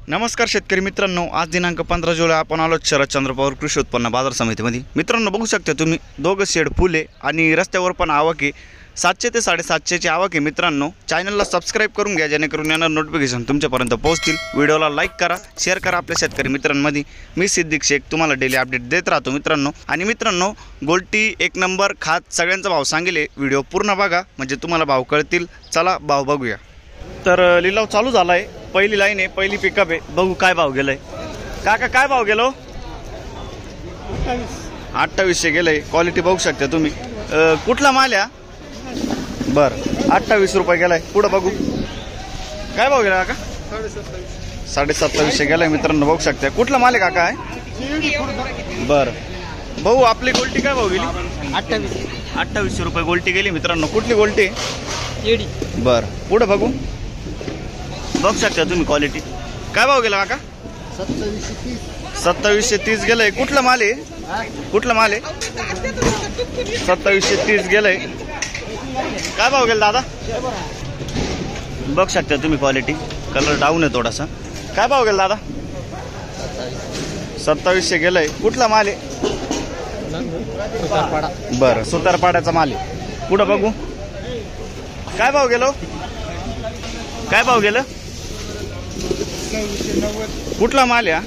नमस्कार शेतकरी मित्रांनो, आज दिनांक 15 जुलै आपण आलो शरदचंद्र पवार कृषी उत्पन्न बाजार समितीमध्ये। मित्रांनो बघू शकता तुम्ही दोघं शेड फुले आणि रस्त्यावर पण आवक आहे 700 ते 750 ची आवक आहे। मित्रांनो चॅनलला सबस्क्राइब करून घ्या जेणेकरून येणार नोटिफिकेशन तुमच्यापर्यंत पोहोचतील। व्हिडिओला लाईक करा, शेअर करा आपल्या शेतकरी मित्रांमध्ये। मी सिद्दीक शेख तुम्हाला डेली अपडेट देत राहतो मित्रांनो। आणि मित्रांनो गोल्टी एक नंबर खात सगळ्यांचा भाव सांगेले, व्हिडिओ पूर्ण बघा म्हणजे तुम्हाला भाव कळतील। चला भाव बघूया। तर लिलाव चालू झाला आहे, पहिली लाईन आहे, पहिली पिकअप आहे, बघू काय भाव गेलाय। काका काय भाव गेलो? 2800 गेलंय। क्वालिटी बघू शकता तुम्ही। कुठला माल आहे? बर 28 रुपये गेलाय। पुढे बघू काय भाव गेला काका? 2750 गेलाय मित्रांनो, बघू शकता। कुठला माल आहे काका? आहे बर भाऊ आपली गोल्टी काय भाव गेली? 2800 रुपये गोल्टी गेली मित्रांनो। कुठली गोल्टी? बर पुढे बघू, बघू शकता तुम्ही क्वालिटी। काय भाव गेला काका? 2730 गेलंय। कुठला माल आहे? कुठला माल आहे? 2730 गेलंय। काय भाव गेला दादा? बघू शकता तुम्ही क्वालिटी, कलर डाऊन आहे थोडासा। काय भाव गेला दादा? 2700 गेलंय। कुठला माल आहे? बरं सुतारपाड्याचा माल आहे। पुढे बघू काय भाव गेलो? काय भाव गेलं? कुठला माल आहे?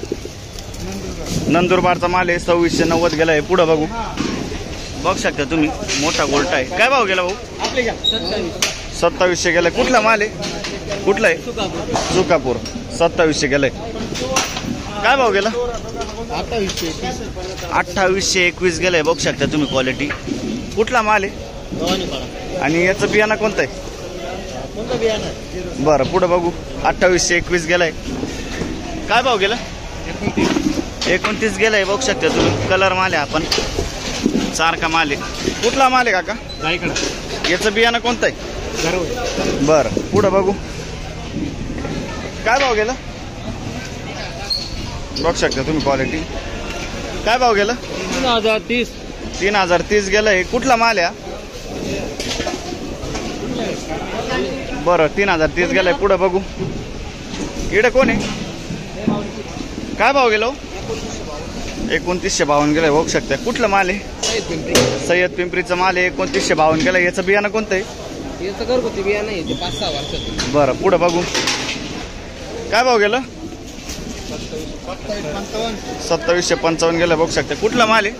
नंदुरबारचा माल आहे, 2690 गेलाय। पुढे बघू, बघू शकता तुम्ही मोठा गोल्ट आहे। काय भाव गेला भाऊ? 2700 गेलाय। कुठला माल आहे? कुठला आहे? सुकापूर 2700 गेलाय। काय भाव गेला? 2821 गेलाय। बघू शकता तुम्ही क्वालिटी। कुठला माल आहे आणि याचं बियाणं कोणतं आहे? बरं पुढे बघू 2821 गेलाय। काय भाव गेला? 29 गेलाय। बघू शकता तुम्ही, कलर माल आहे, आपण सारखा माल आहे। कुठला माल आहे काका? याचं बियाणं कोणतं आहे? बरं पुढे बघू काय भाव गेला? बघू शकता तुम्ही क्वालिटी। काय भाव गेला? 3030 गेलाय। कुठला माल आहे? बरं 3030 गेलाय। पुढे बघू इकडे कोण आहे? काय भाव गेलो? 2952 गेलाय। बघू शकता। कुठला माल आहे? सय्यद पिंपरीचा माल आहे, 2952 गेलाय। याचं बियाणं कोणतं आहे? याचं घरगुती बियाणं आहे, 5-6 वर्षाचं। बरं पुढे बघू काय भाव गेलं? 2755 गेलाय। बघू शकता। कुठला माल आहे?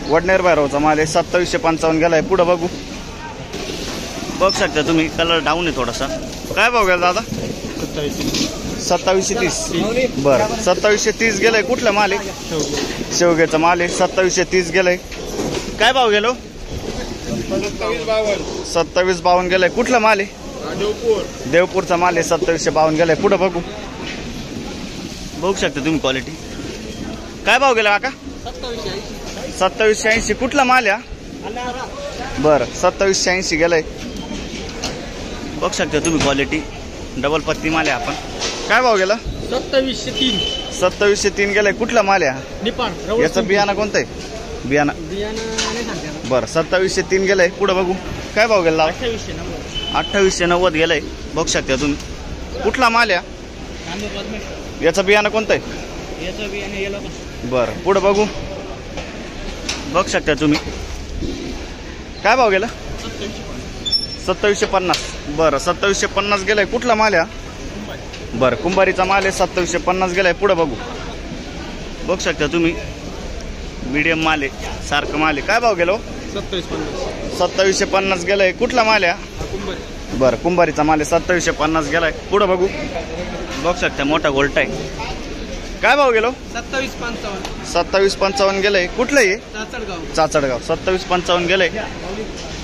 वडनेर बाहेरचा माल आहे, 2755 गेलाय। पुढे बघू, बघू शकता तुम्ही, कलर डाऊन आहे थोडासा। काय भाव गेला दादा? 2730। बरं 2730 गेलाय। कुठला माल आहे? शेवग्याचा माल आहे, 2730 गेलाय। काय भाव गेलो? 2752 गेलाय। कुठला माल आहे? देवपूरचा माल आहे, 2752 गेलाय। पुढे बघू, बघू शकता तुम्ही क्वालिटी। काय भाव गेला काका? 2780। कुठला माल आहे? बरं 2780 गेलाय। बघू शकता तुम्ही क्वालिटी, डबल पत्ती माल आहे आपण। काय भाव गेला? 2703 गेलाय। कुठला माल आहे? याचं बियाणं कोणतं आहे? बियाणं बरं 2703 गेलाय। पुढे बघू काय भाव गेला? 2890 गेलाय। बघू शकता तुम्ही। कुठला माल आहे? याचं बियाणं कोणतं आहे? बरं पुढे बघू, बघू शकता तुम्ही। काय भाव गेला? 2750। बरं 2750 गेलाय। कुठला माल आहे? बरं कुंभारीचा माल आहे, 2750 गेलाय। पुढे बघू, बघू शकता तुम्ही, मीडियम माल आहे, सारखं माल आहे। काय भाव गेलो? 2750 गेलाय। कुठला माल आहे? बरं कुंभारीचा माल आहे, 2750 गेलाय। पुढे बघू, बघू शकता मोठा गोल्ट आहे। काय भाव गेलो? 2755 गेलाय। कुठलं आहे? चाचडगाव 2755 गेलाय।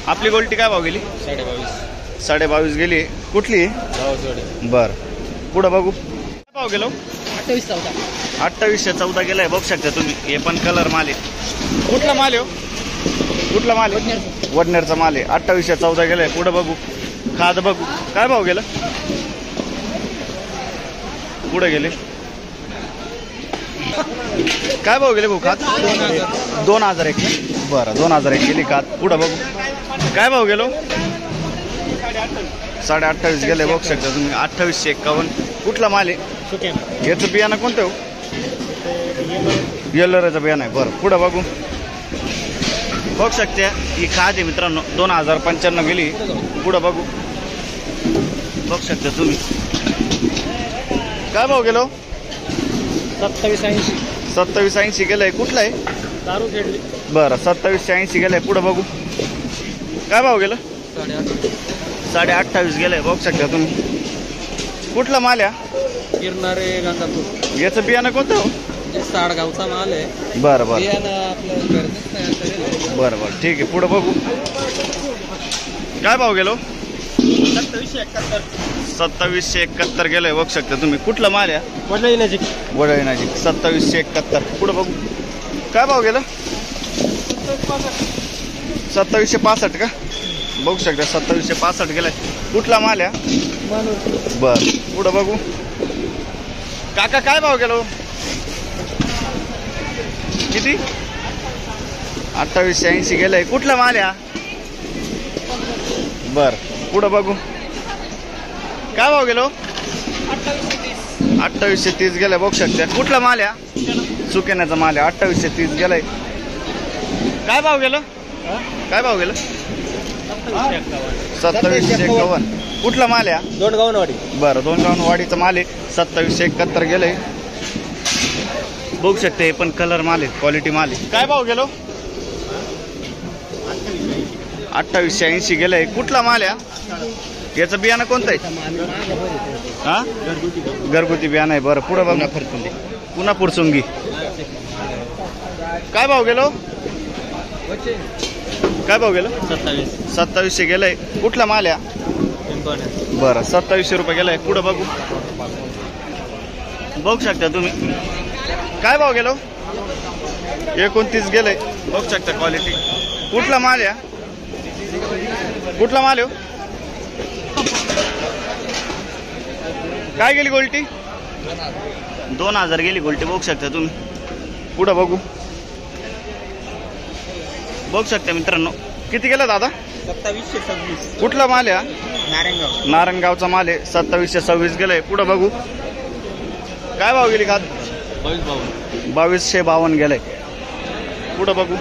आपली गोल्टी काय भाव गेली? 22.5 गेली। कुठली? बर पुढे बघू काय भाव गेलो? 2814 गेलाय। बघू शकता तुम्ही, हे पण कलर माल आहे। कुठला माल आहे? कुठला माल आहे? वडनेरचा माल आहे, 2814 गेलाय। पुढे बघू खाद बघू काय भाव गेलं? पुढे गेले काय भाव गेले भाऊ खात? 2001। बरं 2001 गेली खात। पुढे बघू काय भाव गेलो? 28.5 गेले। बघू शकता तुम्ही 2851। कुठला माल आहे? याचं बियाणं कोणतं हो? येल्लोराचं बियाणं आहे. बरं पुढं बघू शकते ही खाद आहे मित्रांनो 2095 गेली. पुढं बघू शकता तुम्ही. काय भाव गेलो? 2780 गेलंय. कुठलं आहे? दारू खेळली. बरं 2780 गेलंय. पुढं बघू काय भाव गेलं? 28.5 गेलंय. बघू शकता तुम्ही. कुठला माल या? गिरणारे गंगापूर. याचं बियाणं कोणतं हो? साडगावचा माल आहे. बरं बरं बियाणं आपलं घरचंच तयार करेल. बरं ठीक आहे. पुढं बघू काय भाव गेलो? 2771 गेलंय. बघू शकता तुम्ही. कुठला माल या? वडळी नजीक. 2771. पुढं बघू काय भाव गेलं? 2765 का? बघू शकता 2765 गेलाय. कुठला माल या? बर पुढं बघू काका काय भाव गेलो? किती? 2880 गेलंय. कुठला माल या? बर पुढं बघू काय भाव गेलो? 2830 गेलाय. बघू शकता. कुठला माल या? सुकेण्याचा माल आहे. 2830 गेलाय. काय भाव गेलं? काय भाव गेलं? 2751. कुठला माल या? दोंडगावनवाडी. बरं दोंडगावनवाडीचा माल आहे. 2771 गेलंय. बघू शकते हे पण कलर माल आहे. क्वालिटी माल आहे. काय भाव गेलो? 2880 गेलंय. कुठला माल या? याचं बियाणं कोणतं आहे? हा घरगुती बियाणं आहे. बरं पुढं बघ. पुन्हा पुरसुंगी. काय भाव गेलो? काय भाव गेलो? 2700 गेलंय. कुठला माल या? बरं 2700 रुपये गेलाय. पुढं बघू शकता तुम्ही. काय भाव गेलो? 29 गेलंय. बघू शकता क्वालिटी. कुठला माल या? कुठला माल हो? काय गेली गोल्टी? 2000 गेली गोल्टी. बघू शकता तुम्ही. पुढं बघू शकता मित्रांनो. किती गेला दादा? 2726. कुठला माल या? नारायणगाव. नारायणगावचा माल आहे. 2726 गेलाय. पुढं बघू काय भाव गेली खाद? 2252 गेलाय. पुढं बघू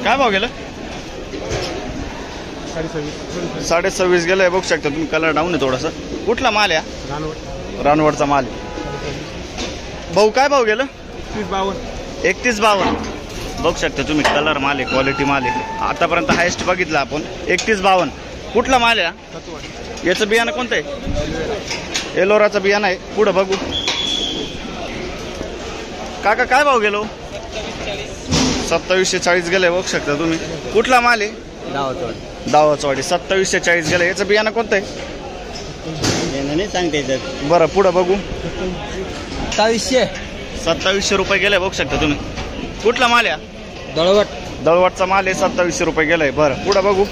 काय भाव गेलं? 26.5 गेलाय. बघू शकता तुम्ही. कलर डाऊन आहे थोडासा. कुठला माल या? रानवडचा माल. भाऊ काय भाव गेलं? 3152. बघू शकता तुम्ही. कलर माल आहे. क्वालिटी माल आहे. आतापर्यंत हायेस्ट बघितला आपण 3152. कुठला माल या? याचं बियाणं कोणतं आहे? एलोराचं बियाणं आहे. पुढं बघू काका काय भाव गेलो? 2740 गेलाय. बघू शकता तुम्ही. कुठला माल आहे? दावाचवाडी. 2740 गेलाय. याचं बियाणं कोणतं आहे? सांगते बरं पुढं बघू 2700 रुपये गेलाय. बघू शकता तुम्ही. कुठला माल या? दळवटचा माल आहे. 2700 रुपये गेलाय. बरं पुढं बघू